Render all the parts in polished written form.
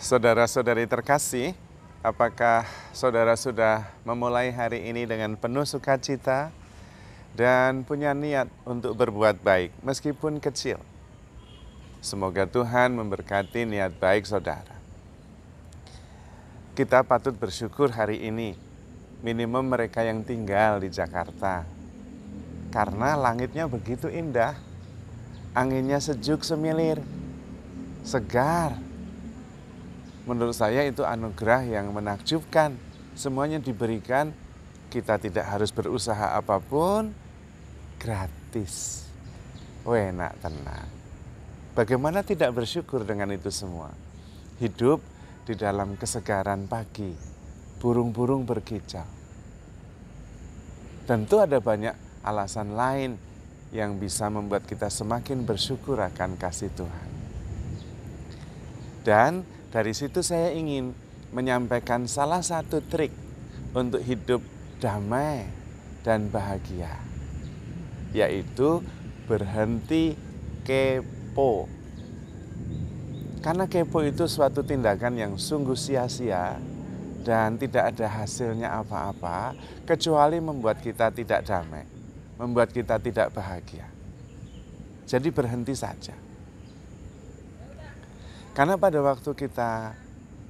Saudara-saudari terkasih, apakah saudara sudah memulai hari ini dengan penuh sukacita dan punya niat untuk berbuat baik meskipun kecil? Semoga Tuhan memberkati niat baik saudara. Kita patut bersyukur hari ini, minimum mereka yang tinggal di Jakarta. Karena langitnya begitu indah, anginnya sejuk semilir, segar. Menurut saya itu anugerah yang menakjubkan. Semuanya diberikan, kita tidak harus berusaha apapun, gratis. Enak tenang. Bagaimana tidak bersyukur dengan itu semua? Hidup di dalam kesegaran pagi, burung-burung berkicau. Tentu ada banyak alasan lain yang bisa membuat kita semakin bersyukur akan kasih Tuhan. Dan dari situ saya ingin menyampaikan salah satu trik untuk hidup damai dan bahagia, yaitu berhenti kepo. Karena kepo itu suatu tindakan yang sungguh sia-sia dan tidak ada hasilnya apa-apa, kecuali membuat kita tidak damai, membuat kita tidak bahagia. Jadi berhenti saja. Karena pada waktu kita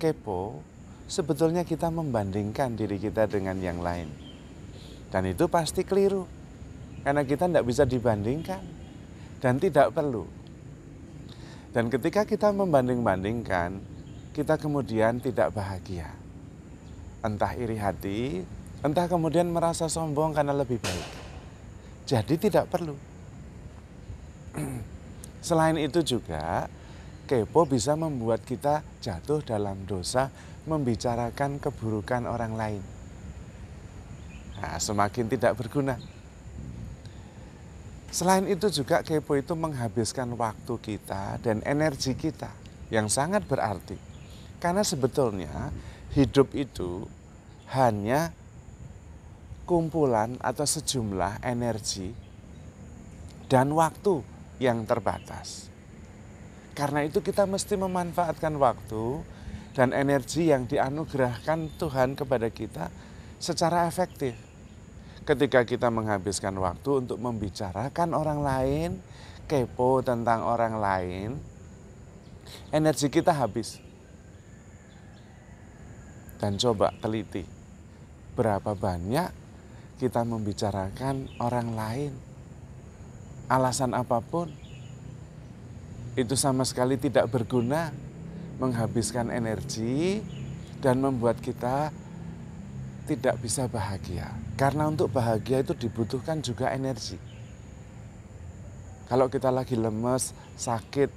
kepo, sebetulnya kita membandingkan diri kita dengan yang lain. Dan itu pasti keliru, karena kita tidak bisa dibandingkan dan tidak perlu. Dan ketika kita membanding-bandingkan, kita kemudian tidak bahagia. Entah iri hati, entah kemudian merasa sombong karena lebih baik. Jadi tidak perlu. Selain itu juga, kepo bisa membuat kita jatuh dalam dosa membicarakan keburukan orang lain. Nah, semakin tidak berguna. Selain itu juga kepo itu menghabiskan waktu kita dan energi kita yang sangat berarti. Karena sebetulnya hidup itu hanya kumpulan atau sejumlah energi dan waktu yang terbatas. Karena itu kita mesti memanfaatkan waktu dan energi yang dianugerahkan Tuhan kepada kita secara efektif. Ketika kita menghabiskan waktu untuk membicarakan orang lain, kepo tentang orang lain, energi kita habis. Dan coba teliti, berapa banyak kita membicarakan orang lain, alasan apapun, itu sama sekali tidak berguna, menghabiskan energi dan membuat kita tidak bisa bahagia. Karena untuk bahagia itu dibutuhkan juga energi. Kalau kita lagi lemes, sakit,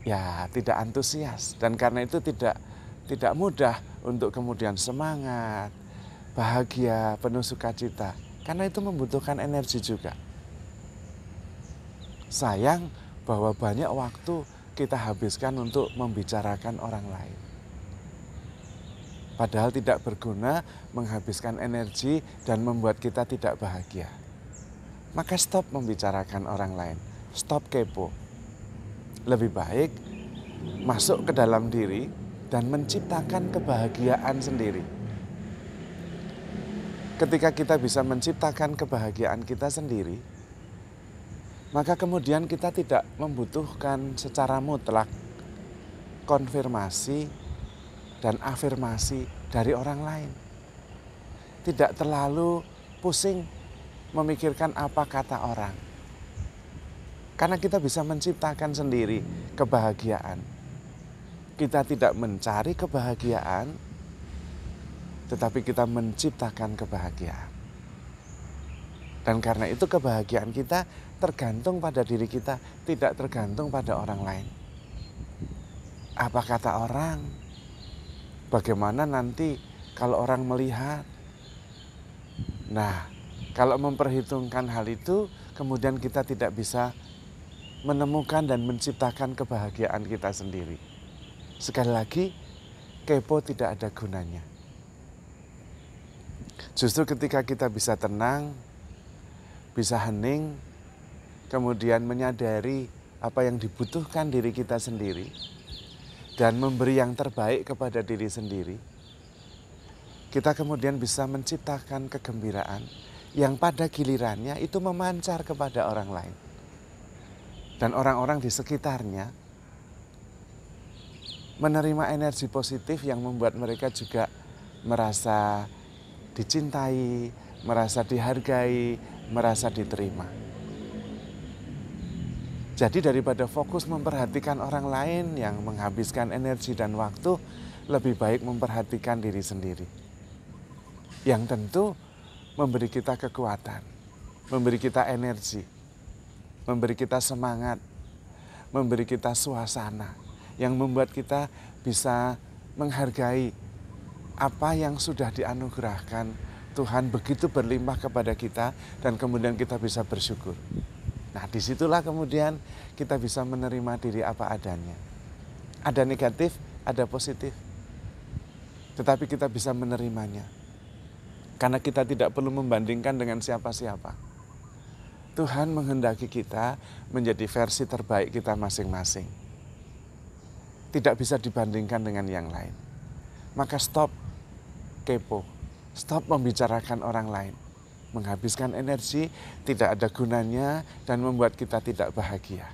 ya tidak antusias. Dan karena itu tidak mudah untuk kemudian semangat, bahagia, penuh sukacita. Karena itu membutuhkan energi juga. Sayang bahwa banyak waktu kita habiskan untuk membicarakan orang lain. Padahal tidak berguna, menghabiskan energi dan membuat kita tidak bahagia. Maka stop membicarakan orang lain, stop kepo. Lebih baik masuk ke dalam diri dan menciptakan kebahagiaan sendiri. Ketika kita bisa menciptakan kebahagiaan kita sendiri, maka kemudian kita tidak membutuhkan secara mutlak konfirmasi dan afirmasi dari orang lain. Tidak terlalu pusing memikirkan apa kata orang. Karena kita bisa menciptakan sendiri kebahagiaan. Kita tidak mencari kebahagiaan, tetapi kita menciptakan kebahagiaan. Dan karena itu kebahagiaan kita tergantung pada diri kita, tidak tergantung pada orang lain. Apa kata orang? Bagaimana nanti kalau orang melihat? Nah, kalau memperhitungkan hal itu, kemudian kita tidak bisa menemukan dan menciptakan kebahagiaan kita sendiri. Sekali lagi, kepo tidak ada gunanya. Justru ketika kita bisa tenang, bisa hening, kemudian menyadari apa yang dibutuhkan diri kita sendiri, dan memberi yang terbaik kepada diri sendiri, kita kemudian bisa menciptakan kegembiraan yang pada gilirannya itu memancar kepada orang lain. Dan orang-orang di sekitarnya menerima energi positif yang membuat mereka juga merasa dicintai, merasa dihargai, merasa diterima. Jadi daripada fokus memperhatikan orang lain yang menghabiskan energi dan waktu, lebih baik memperhatikan diri sendiri. Yang tentu memberi kita kekuatan, memberi kita energi, memberi kita semangat, memberi kita suasana yang membuat kita bisa menghargai apa yang sudah dianugerahkan Tuhan begitu berlimpah kepada kita, dan kemudian kita bisa bersyukur. Nah, disitulah kemudian kita bisa menerima diri apa adanya. Ada negatif, ada positif. Tetapi kita bisa menerimanya. Karena kita tidak perlu membandingkan dengan siapa-siapa. Tuhan menghendaki kita menjadi versi terbaik kita masing-masing. Tidak bisa dibandingkan dengan yang lain. Maka stop kepo, stop membicarakan orang lain. Menghabiskan energi tidak ada gunanya dan membuat kita tidak bahagia.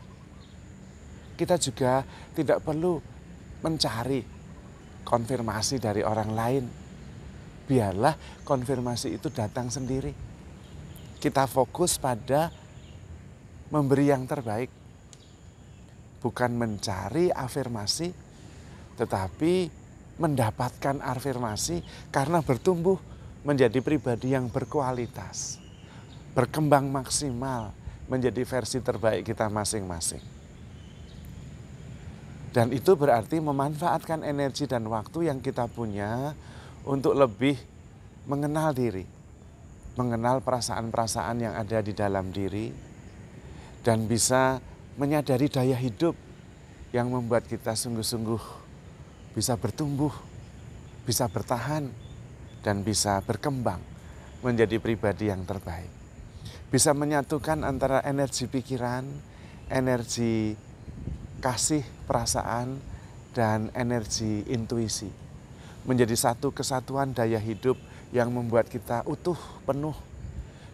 Kita juga tidak perlu mencari konfirmasi dari orang lain. Biarlah konfirmasi itu datang sendiri. Kita fokus pada memberi yang terbaik. Bukan mencari afirmasi, tetapi mendapatkan afirmasi karena bertumbuh menjadi pribadi yang berkualitas, berkembang maksimal menjadi versi terbaik kita masing-masing. Dan itu berarti memanfaatkan energi dan waktu yang kita punya untuk lebih mengenal diri, mengenal perasaan-perasaan yang ada di dalam diri, dan bisa menyadari daya hidup yang membuat kita sungguh-sungguh bisa bertumbuh, bisa bertahan, dan bisa berkembang menjadi pribadi yang terbaik. Bisa menyatukan antara energi pikiran, energi kasih, perasaan, dan energi intuisi. Menjadi satu kesatuan daya hidup yang membuat kita utuh, penuh,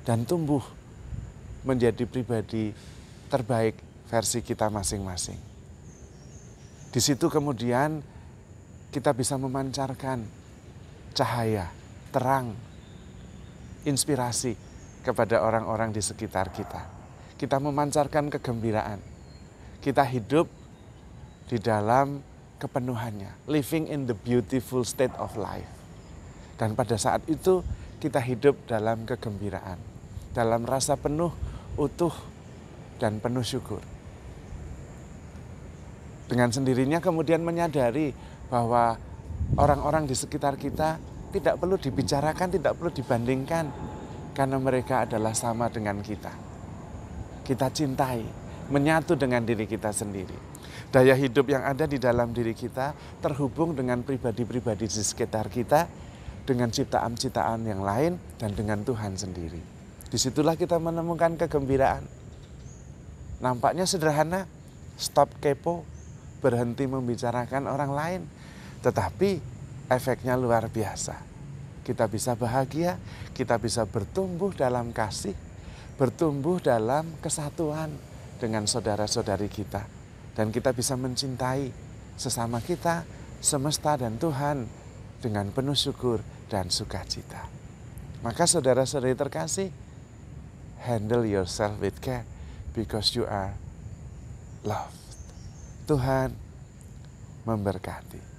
dan tumbuh menjadi pribadi terbaik versi kita masing-masing. Di situ kemudian kita bisa memancarkan cahaya, terang, inspirasi kepada orang-orang di sekitar kita. Kita memancarkan kegembiraan. Kita hidup di dalam kepenuhannya, living in the beautiful state of life. Dan pada saat itu kita hidup dalam kegembiraan, dalam rasa penuh, utuh, dan penuh syukur. Dengan sendirinya kemudian menyadari bahwa orang-orang di sekitar kita tidak perlu dibicarakan, tidak perlu dibandingkan, karena mereka adalah sama dengan kita. Kita cintai, menyatu dengan diri kita sendiri. Daya hidup yang ada di dalam diri kita terhubung dengan pribadi-pribadi di sekitar kita, dengan ciptaan-ciptaan yang lain, dan dengan Tuhan sendiri. Disitulah kita menemukan kegembiraan. Nampaknya sederhana, stop kepo, berhenti membicarakan orang lain. Tetapi efeknya luar biasa. Kita bisa bahagia, kita bisa bertumbuh dalam kasih, bertumbuh dalam kesatuan dengan saudara-saudari kita. Dan kita bisa mencintai sesama kita, semesta dan Tuhan dengan penuh syukur dan sukacita. Maka saudara-saudari terkasih, handle yourself with care because you are loved. Tuhan memberkati.